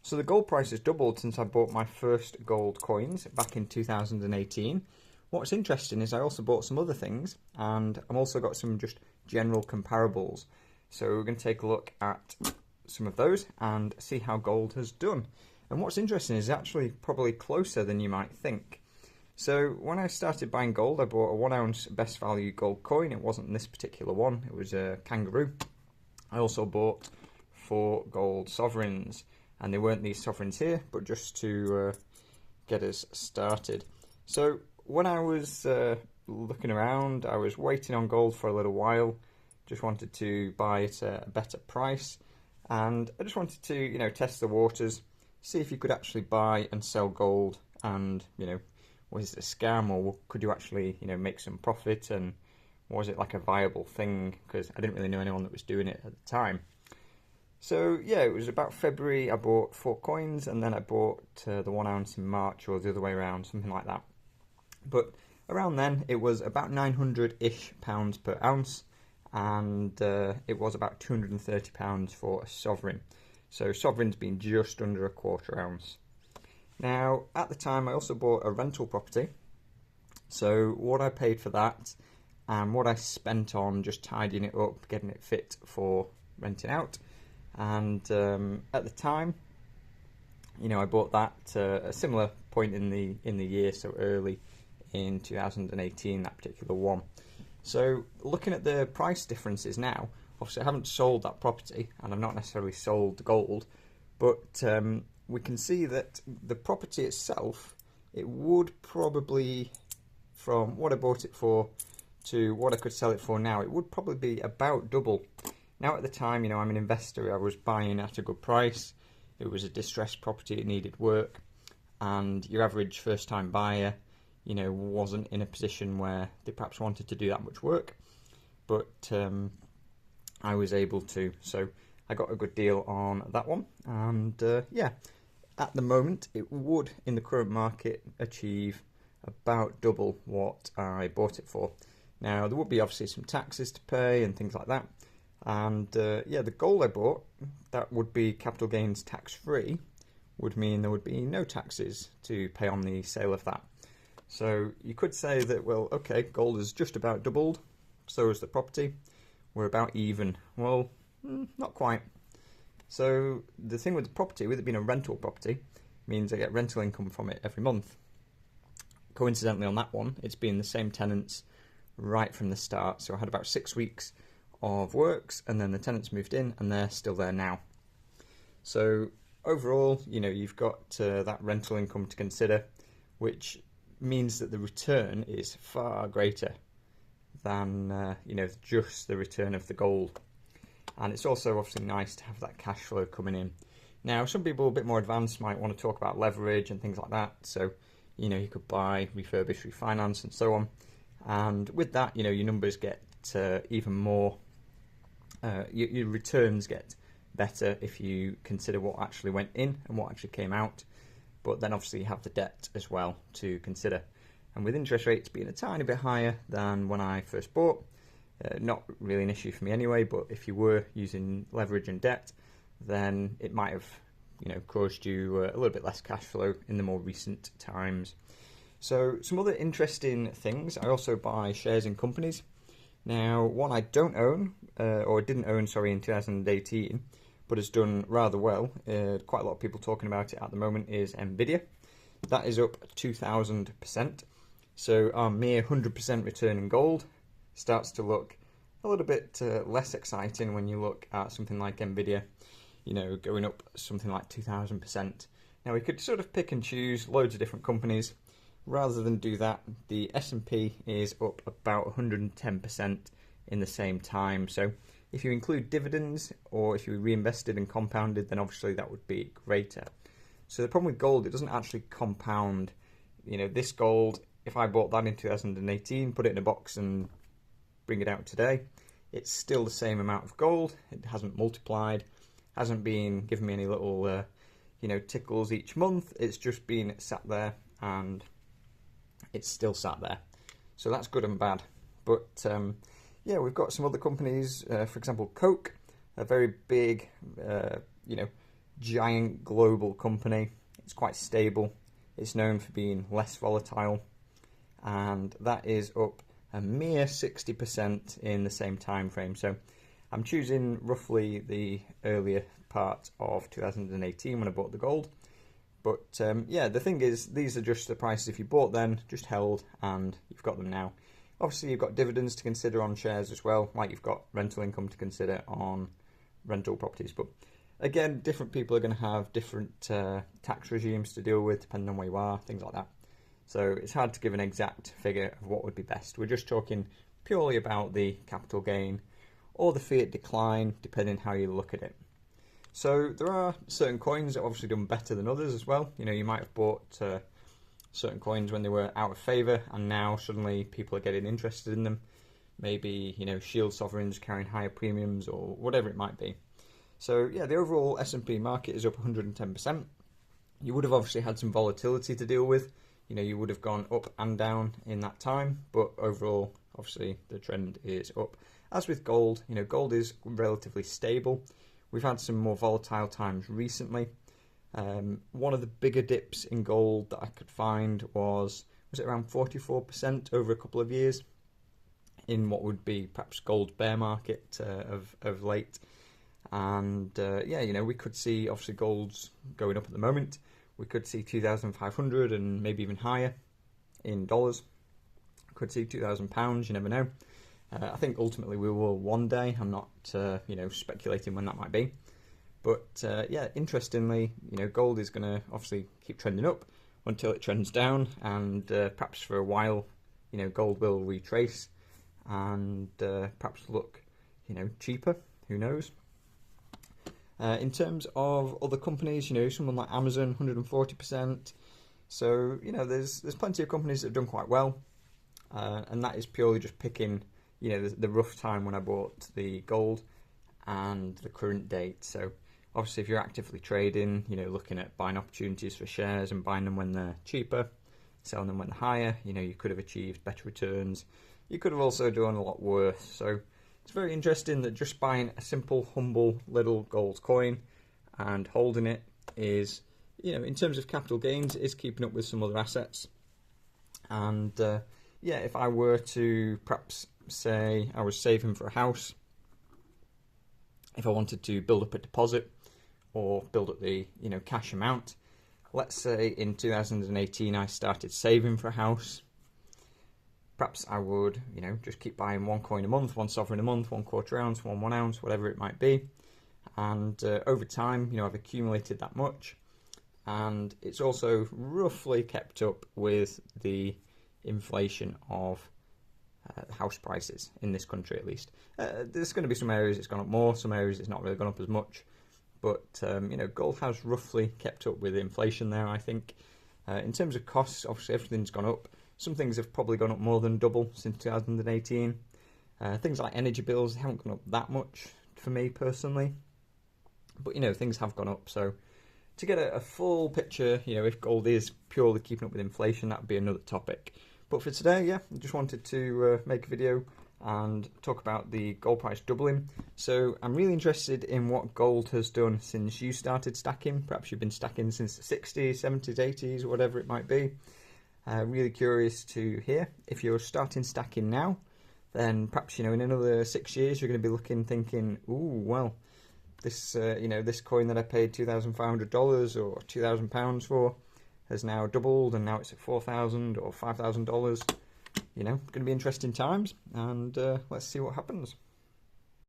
So the gold price has doubled since I bought my first gold coins back in 2018. What's interesting is I also bought some other things, and I've also got some just general comparables. So we're going to take a look at some of those and see how gold has done. And what's interesting is actually probably closer than you might think. So when I started buying gold, I bought a 1 ounce best value gold coin. It wasn't this particular one, it was a kangaroo. I also bought 4 gold sovereigns, and they weren't these sovereigns here, but just to get us started. So when I was looking around, I was waiting on gold for a little while, just wanted to buy it at a better price, and I just wanted to, you know, test the waters, see if you could actually buy and sell gold, and, you know, was it a scam, or could you actually, you know, make some profit, and was it like a viable thing, because I didn't really know anyone that was doing it at the time. So yeah, it was about February, I bought 4 coins, and then I bought the 1 ounce in March, or the other way around, something like that. But around then, it was about 900-ish pounds per ounce, and it was about £230 for a sovereign. So sovereign's been just under a quarter ounce. Now, at the time, I also bought a rental property. So what I paid for that, and what I spent on just tidying it up, getting it fit for renting out. And at the time, you know, I bought that a similar point in the year, so early in 2018, that particular one. So looking at the price differences now, obviously I haven't sold that property, and I've not necessarily sold the gold, but we can see that the property itself, it would probably, from what I bought it for to what I could sell it for now, it would probably be about double. Now at the time, you know, I'm an investor, I was buying at a good price, it was a distressed property, it needed work, and your average first time buyer, you know, wasn't in a position where they perhaps wanted to do that much work, but I was able to, so I got a good deal on that one, and yeah, at the moment it would, in the current market, achieve about double what I bought it for. Now there would be obviously some taxes to pay and things like that. And yeah, the gold I bought, that would be capital gains tax free, would mean there would be no taxes to pay on the sale of that. So you could say that, well, okay, gold has just about doubled, so has the property, we're about even. Well, not quite. So the thing with the property, with it being a rental property, means I get rental income from it every month. Coincidentally on that one, it's been the same tenants right from the start, so I had about 6 weeks of works, and then the tenants moved in, and they're still there now. So overall, you know, you've got that rental income to consider, which means that the return is far greater than you know, just the return of the gold. And it's also obviously nice to have that cash flow coming in. Now, some people a bit more advanced might want to talk about leverage and things like that. So, you know, you could buy, refurbish, refinance, and so on. And with that, you know, your numbers get even more. Your returns get better if you consider what actually went in and what actually came out, but then obviously you have the debt as well to consider. And with interest rates being a tiny bit higher than when I first bought, not really an issue for me anyway, but if you were using leverage and debt, then it might have, you know, caused you a little bit less cash flow in the more recent times. So some other interesting things, I also buy shares in companies. Now, one I don't own, or didn't own, sorry, in 2018, but has done rather well, quite a lot of people talking about it at the moment, is Nvidia. That is up 2,000%. So our mere 100% return in gold starts to look a little bit less exciting when you look at something like Nvidia, you know, going up something like 2,000%. Now, we could sort of pick and choose loads of different companies. Rather than do that, the S&P is up about 110% in the same time. So if you include dividends, or if you reinvested and compounded, then obviously that would be greater. So the problem with gold, it doesn't actually compound. You know, this gold, if I bought that in 2018, put it in a box and bring it out today, it's still the same amount of gold. It hasn't multiplied, hasn't been giving me any little, you know, tickles each month. It's just been sat there, and it's still sat there. So that's good and bad. But yeah, we've got some other companies, for example, Coke, a very big, you know, giant global company. It's quite stable. It's known for being less volatile, and that is up a mere 60% in the same time frame. So I'm choosing roughly the earlier part of 2018 when I bought the gold. But yeah, the thing is, these are just the prices if you bought then, just held, and you've got them now. Obviously, you've got dividends to consider on shares as well, like you've got rental income to consider on rental properties. But again, different people are going to have different tax regimes to deal with, depending on where you are, things like that. So it's hard to give an exact figure of what would be best. We're just talking purely about the capital gain or the fiat decline, depending how you look at it. So there are certain coins that have obviously done better than others as well. You know, you might have bought certain coins when they were out of favour, and now suddenly people are getting interested in them. Maybe, you know, shield sovereigns carrying higher premiums or whatever it might be. So yeah, the overall S&P market is up 110%. You would have obviously had some volatility to deal with. You know, you would have gone up and down in that time, but overall, obviously, the trend is up. As with gold, you know, gold is relatively stable. We've had some more volatile times recently. One of the bigger dips in gold that I could find was it around 44% over a couple of years in what would be perhaps gold bear market of late. And yeah, you know, we could see obviously gold's going up at the moment. We could see 2,500 and maybe even higher in dollars. Could see £2,000, you never know. I think ultimately we will one day. I'm not, you know, speculating when that might be. But yeah, interestingly, you know, gold is going to obviously keep trending up until it trends down, and perhaps for a while, you know, gold will retrace and perhaps look, you know, cheaper. Who knows? In terms of other companies, you know, someone like Amazon, 140%. So, you know, there's plenty of companies that have done quite well, and that is purely just picking, you know, the rough time when I bought the gold and the current date. So obviously if you're actively trading, you know, looking at buying opportunities for shares and buying them when they're cheaper, selling them when they're higher, you know, you could have achieved better returns. You could have also done a lot worse. So it's very interesting that just buying a simple, humble little gold coin and holding it is, you know, in terms of capital gains, is keeping up with some other assets. And yeah, if I were to perhaps say I was saving for a house, if I wanted to build up a deposit or build up the, you know, cash amount, let's say in 2018 I started saving for a house, perhaps I would, you know, just keep buying one coin a month, one sovereign a month, 1/4 ounce, 1 ounce, whatever it might be. And over time, you know, I've accumulated that much. And it's also roughly kept up with the inflation of house prices in this country, at least. There's going to be some areas it's gone up more, some areas it's not really gone up as much. But, you know, gold has roughly kept up with inflation there, I think. In terms of costs, obviously everything's gone up. Some things have probably gone up more than double since 2018. Things like energy bills haven't gone up that much for me personally. But, you know, things have gone up. So to get a full picture, you know, if gold is purely keeping up with inflation, that would be another topic. But for today, yeah, I just wanted to make a video and talk about the gold price doubling. So I'm really interested in what gold has done since you started stacking. Perhaps you've been stacking since the 60s, 70s, 80s, whatever it might be. Really curious to hear. If you're starting stacking now, then perhaps, you know, in another 6 years you're going to be looking, thinking, ooh, well, this, you know, this coin that I paid $2,500 or £2,000 for has now doubled, and now it's at $4,000 or $5,000. You know, going to be interesting times, and let's see what happens.